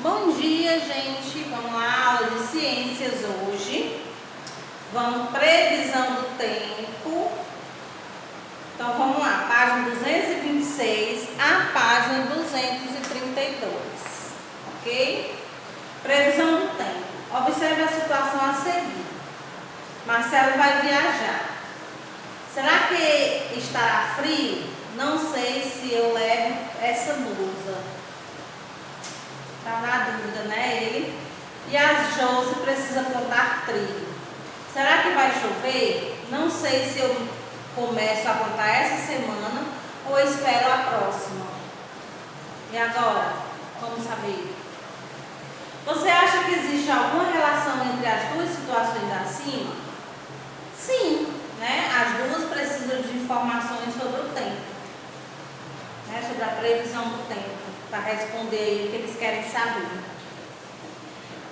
Bom dia, gente. Vamos lá, aula de ciências hoje. Vamos, previsão do tempo. Então, vamos lá, página 226 à página 232, ok? Previsão do tempo. Observe a situação a seguir. Marcelo vai viajar. Será que estará frio? Não sei se eu levo essa blusa. Tá na dúvida, né, ele? E a Josi precisa plantar trigo. Será que vai chover? Não sei se eu começo a plantar essa semana ou espero a próxima. E agora? Vamos saber. Você acha que existe alguma relação entre as duas situações acima? Sim, né? As duas precisam de informações sobre o tempo, né? Sobre a previsão do tempo, para responder aí o que eles querem saber.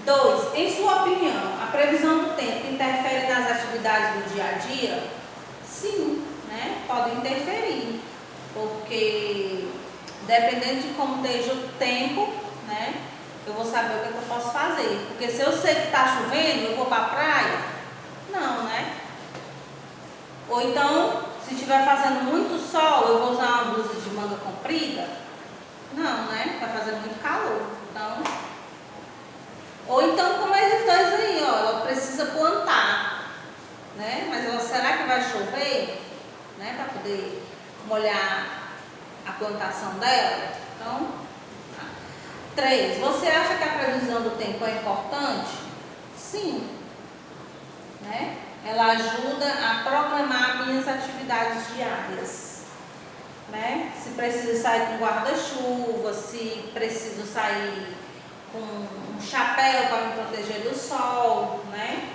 2. Em sua opinião, a previsão do tempo interfere nas atividades do dia a dia? Sim, né? Pode interferir, porque dependendo de como esteja o tempo, né? Eu vou saber o que eu posso fazer. Porque se eu sei que está chovendo, eu vou para a praia? Não, né? Ou então, se estiver fazendo muito sol, eu vou usar uma blusa de manga comprida? Não, né? Vai fazer muito calor. Então, ou então, como esses dois aí, ó, ela precisa plantar, né? Mas ela, será que vai chover, né? Para poder molhar a plantação dela? Então, 3. Você acha que a previsão do tempo é importante? Sim, né? Ela ajuda a programar minhas atividades diárias, né? Se preciso sair com guarda-chuva, se preciso sair com um chapéu para me proteger do sol, né?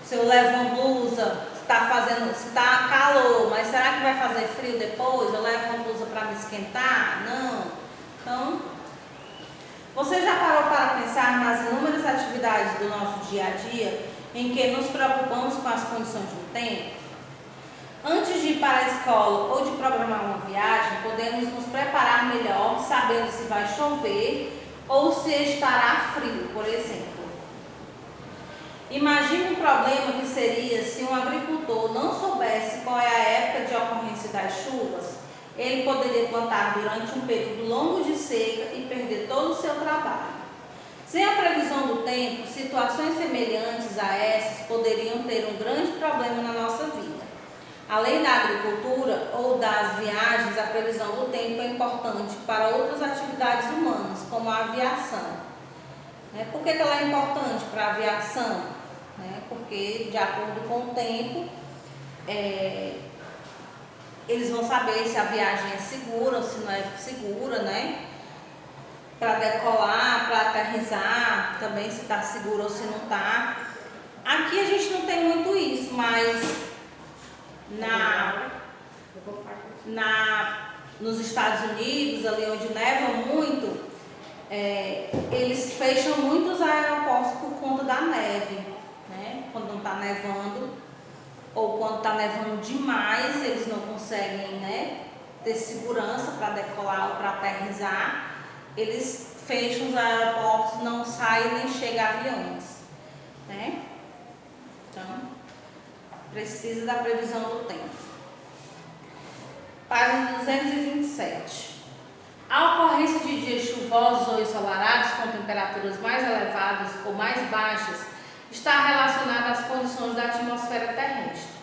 Se eu levo uma blusa, se está calor, mas será que vai fazer frio depois? Eu levo uma blusa para me esquentar? Não. Então, você já parou para pensar nas inúmeras atividades do nosso dia a dia em que nos preocupamos com as condições do tempo? Antes de ir para a escola ou de programar uma viagem, podemos nos preparar melhor, sabendo se vai chover ou se estará frio, por exemplo. Imagine o problema que seria se um agricultor não soubesse qual é a época de ocorrência das chuvas. Ele poderia plantar durante um período longo de seca e perder todo o seu trabalho. Sem a previsão do tempo, situações semelhantes a essas poderiam ter um grande problema na nossa vida. Além da agricultura ou das viagens, a previsão do tempo é importante para outras atividades humanas, como a aviação. Por que ela é importante para a aviação? Porque, de acordo com o tempo, eles vão saber se a viagem é segura ou se não é segura, né? Para decolar, para aterrissar, também se está seguro ou se não está. Aqui a gente não tem muito isso, mas nos Estados Unidos, ali onde neva muito, eles fecham muitos aeroportos por conta da neve, né? Quando não está nevando ou quando está nevando demais, eles não conseguem, né, ter segurança para decolar ou para aterrissar. Eles fecham os aeroportos, não saem nem chegam aviões, né? Então, precisa da previsão do tempo. Página 227. A ocorrência de dias chuvosos ou ensolarados com temperaturas mais elevadas ou mais baixas está relacionada às condições da atmosfera terrestre.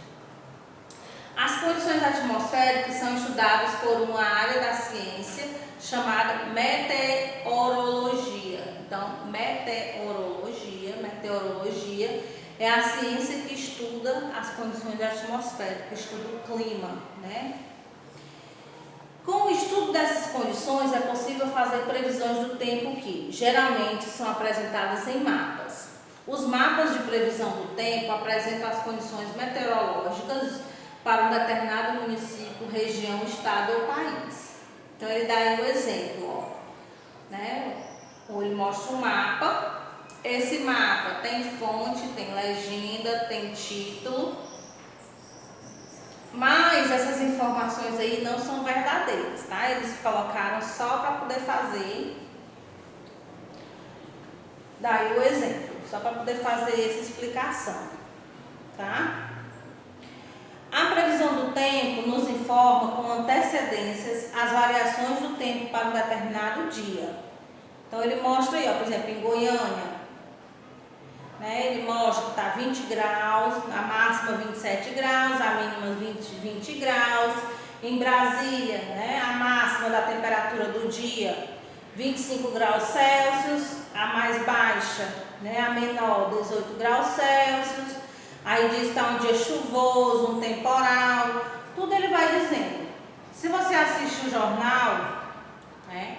As condições atmosféricas são estudadas por uma área da ciência chamada meteorologia. Então, meteorologia é a ciência que estuda as condições atmosféricas, estuda o clima, né? Com o estudo dessas condições, é possível fazer previsões do tempo que, geralmente, são apresentadas em mapas. Os mapas de previsão do tempo apresentam as condições meteorológicas para um determinado município, região, estado ou país. Então, ele dá aí o exemplo, ó, né? Ou ele mostra um mapa. Esse mapa tem fonte, tem legenda, tem título, mas essas informações aí não são verdadeiras, tá? Eles colocaram só para poder fazer Daí o exemplo, só para poder fazer essa explicação, tá? A previsão do tempo nos informa com antecedências as variações do tempo para um determinado dia. Então ele mostra aí, ó, por exemplo, em Goiânia, né, ele mostra que está 20 graus, a máxima 27 graus, a mínima 20 graus. Em Brasília, né, a máxima da temperatura do dia 25 graus Celsius, a mais baixa, né, a menor 18 graus Celsius. Aí diz que está um dia chuvoso, um temporal, tudo ele vai dizendo. Se você assiste o jornal, né,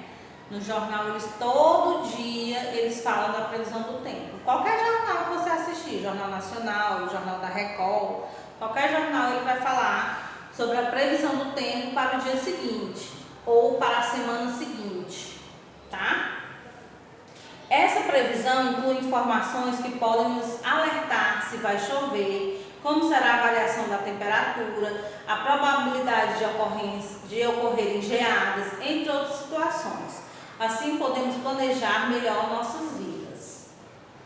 no jornal eles todo dia eles falam da previsão do tempo. Qualquer jornal que você assistir, Jornal Nacional, Jornal da Record, qualquer jornal ele vai falar sobre a previsão do tempo para o dia seguinte ou para a semana seguinte, tá? Essa previsão inclui informações que podem nos alertar se vai chover, como será a variação da temperatura, a probabilidade de ocorrerem geadas, entre outras situações. Assim podemos planejar melhor nossas vidas.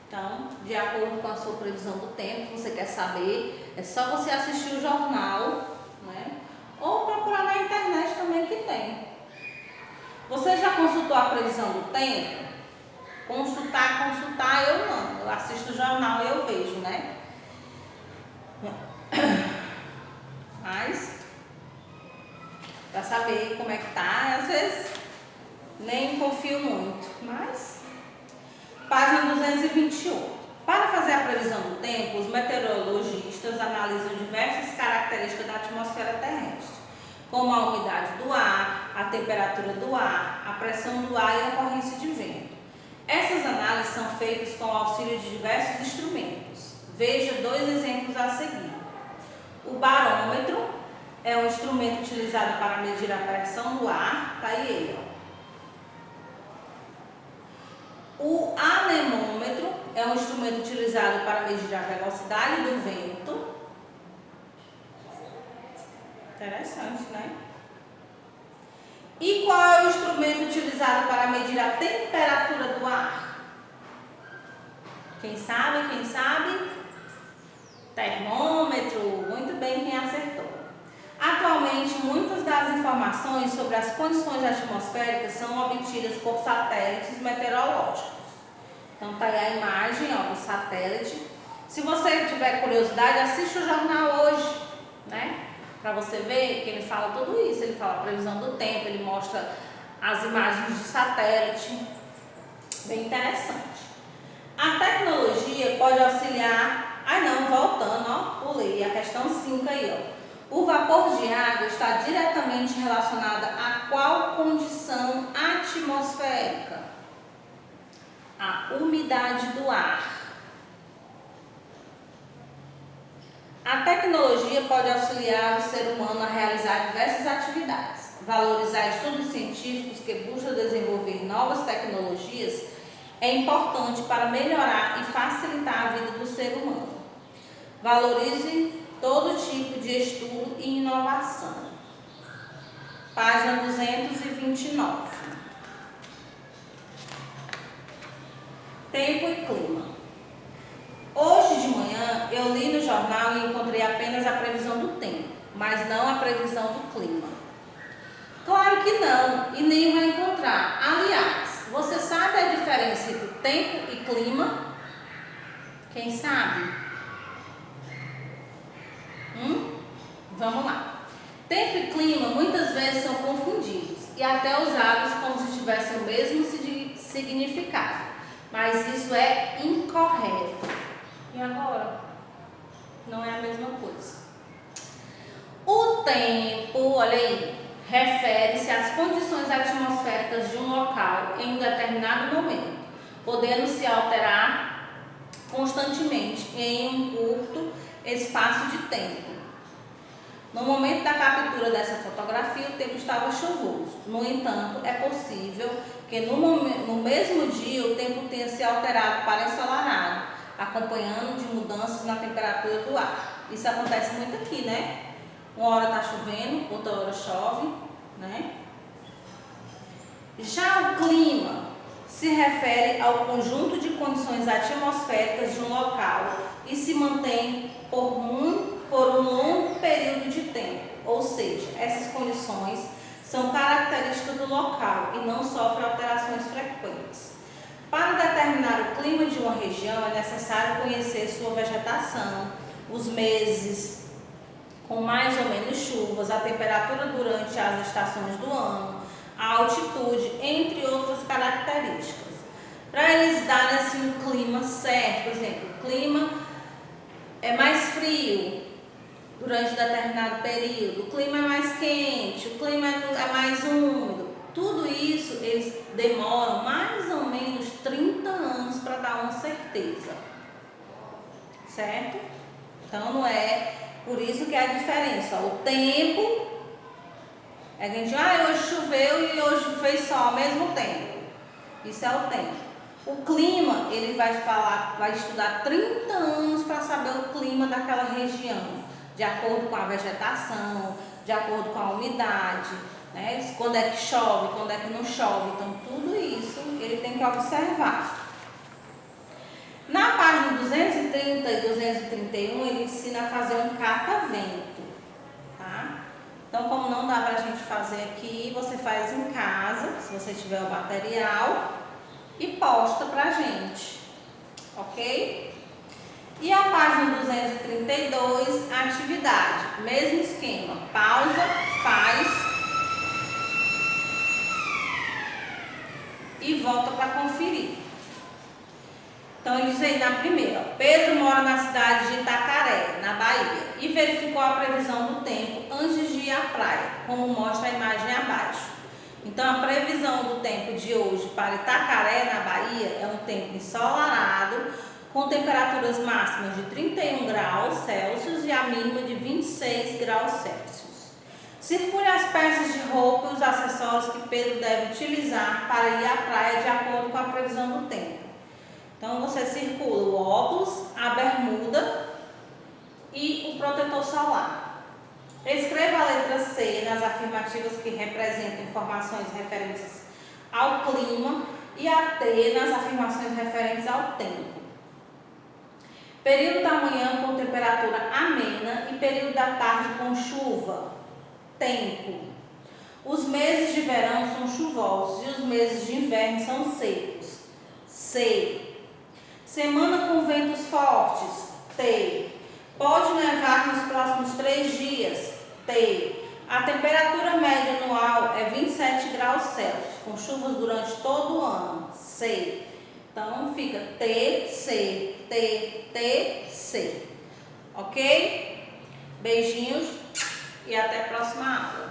Então, de acordo com a sua previsão do tempo, você quer saber, é só você assistir o jornal, né? Ou procurar na internet também que tem. Você já consultou a previsão do tempo? Consultar, eu não. Eu assisto o jornal e eu vejo, né? Mas, pra saber como é que tá, às vezes nem confio muito. Mas, página 228. Para fazer a previsão do tempo, os meteorologistas analisam diversas características da atmosfera terrestre, como a umidade do ar, a temperatura do ar, a pressão do ar e a ocorrência de vento. Essas análises são feitas com o auxílio de diversos instrumentos. Veja dois exemplos a seguir. O barômetro é um instrumento utilizado para medir a pressão do ar, tá aí ele, ó. O anemômetro é um instrumento utilizado para medir a velocidade do vento. Interessante, né? E qual é o instrumento utilizado para medir a temperatura do ar? Quem sabe? Quem sabe? Termômetro. Muito bem, quem acertou. Atualmente, muitas das informações sobre as condições atmosféricas são obtidas por satélites meteorológicos. Então, tá aí a imagem, ó, do satélite. Se você tiver curiosidade, assiste o jornal hoje, né? Para você ver que ele fala tudo isso, ele fala a previsão do tempo, ele mostra as imagens de satélite, bem interessante. A tecnologia pode auxiliar, voltando, ó, pulei a questão 5 aí, ó. O vapor de água está diretamente relacionado a qual condição atmosférica? A umidade do ar. A tecnologia pode auxiliar o ser humano a realizar diversas atividades. Valorizar estudos científicos que buscam desenvolver novas tecnologias é importante para melhorar e facilitar a vida do ser humano. Valorize todo tipo de estudo e inovação. Página 229. Tempo e clima. Hoje de manhã eu li no jornal e encontrei apenas a previsão do tempo, mas não a previsão do clima. Claro que não, e nem vai encontrar. Aliás, você sabe a diferença entre tempo e clima? Quem sabe? Vamos lá. Tempo e clima muitas vezes são confundidos e até usados como se tivessem o mesmo significado, mas isso é incorreto. E agora? Não é a mesma coisa. O tempo, olha aí, refere-se às condições atmosféricas de um local em um determinado momento, podendo se alterar constantemente em um curto espaço de tempo. No momento da captura dessa fotografia, o tempo estava chuvoso. No entanto, é possível que no mesmo dia o tempo tenha se alterado para ensolarado, acompanhando de mudanças na temperatura do ar. Isso acontece muito aqui, né? Uma hora está chovendo, outra hora chove, né? Já o clima se refere ao conjunto de condições atmosféricas de um local e se mantém por um longo período de tempo. Ou seja, essas condições são características do local e não sofrem alterações frequentes. Para determinar o clima de uma região, é necessário conhecer sua vegetação, os meses com mais ou menos chuvas, a temperatura durante as estações do ano, a altitude, entre outras características. Para eles darem assim um clima certo, por exemplo, o clima é mais frio durante determinado período, o clima é mais quente, o clima é mais úmido. Tudo isso eles demoram mais ou menos 30 anos para dar uma certeza, certo? Então não é por isso que é a diferença. O tempo é que a gente, hoje choveu e hoje fez sol ao mesmo tempo. Isso é o tempo. O clima, ele vai estudar 30 anos para saber o clima daquela região, de acordo com a vegetação, de acordo com a umidade, né? Quando é que chove, quando é que não chove. Então, tudo isso ele tem que observar. Na página 230 e 231, ele ensina a fazer um catavento, tá? Então, como não dá pra gente fazer aqui, você faz em casa, se você tiver o material, e posta pra gente, ok? E a página 232, atividade, mesmo esquema, pausa, faz e volta para conferir. Então, ele diz aí na primeira, Pedro mora na cidade de Itacaré, na Bahia, e verificou a previsão do tempo antes de ir à praia, como mostra a imagem abaixo. Então, a previsão do tempo de hoje para Itacaré, na Bahia, é um tempo ensolarado, com temperaturas máximas de 31 graus Celsius e a mínima de 26 graus Celsius. Circule as peças de roupa e os acessórios que Pedro deve utilizar para ir à praia de acordo com a previsão do tempo. Então, você circula o óculos, a bermuda e o protetor solar. Escreva a letra C nas afirmativas que representam informações referentes ao clima e a T nas afirmações referentes ao tempo. Período da manhã com temperatura amena e período da tarde com chuva. Tempo. Os meses de verão são chuvosos e os meses de inverno são secos. C. Semana com ventos fortes. T. Pode nevar nos próximos 3 dias. T. A temperatura média anual é 27 graus Celsius, com chuvas durante todo o ano. C. Então, fica T, C, T, T, C. Ok? Beijinhos e até a próxima aula.